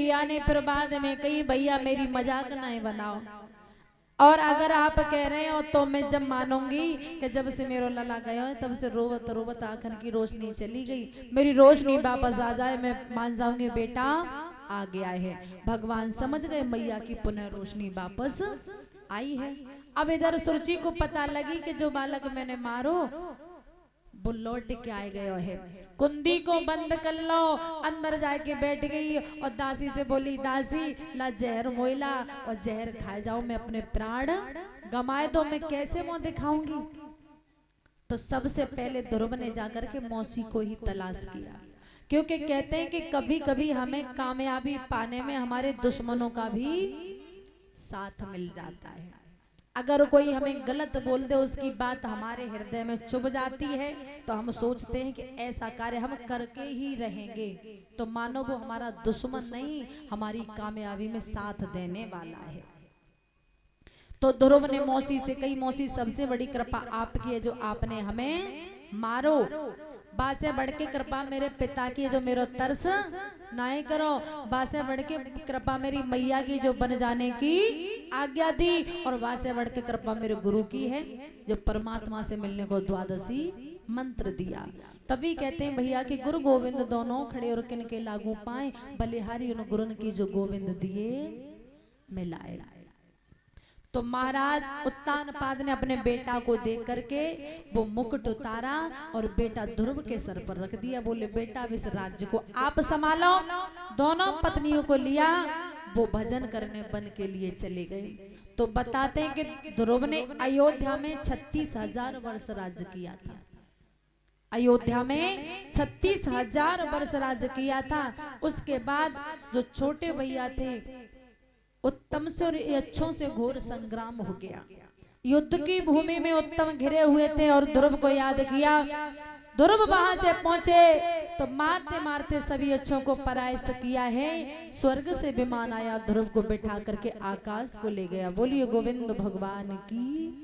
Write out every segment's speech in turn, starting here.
मैया ने फिर बाद में कही भैया मेरी मजाक नहीं बनाओ, और अगर आप कह रहे हो तो मैं जब मानूंगी कि जब से मेरा लला गया है तब से रोवत रोवत आंखन की रोशनी चली गई, मेरी रोशनी वापस आ जाए मैं मान जाऊंगी बेटा आ गया है। भगवान समझ गए मैया की पुनः रोशनी वापस आई है। अब इधर सुरुचि को पता लगी कि जो बालक मैंने मारो वो लौट के आए गए है। कुंदी को बंद कर लो, अंदर जाके बैठ गई और दासी से बोली दासी ला जहर मोइला और जहर खाए जाओ, मैं अपने प्राण गमाए तो मैं कैसे मुंह दिखाऊंगी। तो सबसे पहले ध्रुव ने जाकर के मौसी को ही तलाश किया, क्योंकि कहते हैं कि कभी कभी हमें कामयाबी पाने में हमारे दुश्मनों का भी साथ मिल जाता है। अगर कोई हमें गलत बोल दे उसकी बात हमारे हृदय में चुभ जाती है तो हम सोचते हैं कि ऐसा कार्य हम करके ही रहेंगे, तो मानो वो हमारा दुश्मन नहीं हमारी कामयाबी में साथ देने वाला है। तो ध्रुव ने मौसी से कही मौसी सबसे बड़ी कृपा आपकी है जो आपने हमें मारो, बासे बढ़ के कृपा मेरे पिता की जो मेरा तरस नाए करो, बासे बढ़ के कृपा मेरी मैया की जो बन जाने की आज्ञा दी, और बासे बढ़ के कृपा मेरे गुरु की है जो परमात्मा से मिलने को द्वादशी मंत्र दिया। तभी कहते हैं भैया कि गुरु गोविंद दोनों खड़े और किन के लागू पाए, बलिहारी उन गुरुन की जो गोविंद दिए मिलाए। तो महाराज उत्तानपाद ने अपने बेटा को देख करके वो मुकुट उतारा और बेटा ध्रुव के सर पर रख दिया, बोले बेटा इस राज्य को आप संभालो। दोनों पत्नियों को लिया, वो भजन करने वन के लिए चले गए। तो बताते हैं कि ध्रुव ने अयोध्या में 36,000 वर्ष राज्य किया था। अयोध्या में 36,000 वर्ष राज्य किया था। उसके बाद जो छोटे भैया थे उत्तम से और अच्छों से घोर संग्राम हो गया। युद्ध की भूमि में उत्तम घिरे हुए थे और ध्रुव को याद किया। ध्रुव वहां से पहुंचे तो मारते मारते सभी अच्छों को परास्त किया है। स्वर्ग से विमान आया, ध्रुव को बिठा करके आकाश को ले गया। बोलिए गोविंद भगवान की।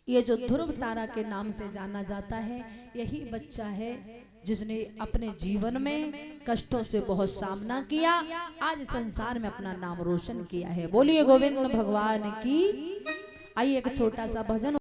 ये जो ध्रुव तारा के नाम से जाना जाता है यही बच्चा है जिसने अपने जीवन में कष्टों से बहुत सामना किया, आज संसार में अपना नाम रोशन किया है। बोलिए गोविंद भगवान की। आइए एक छोटा सा भजन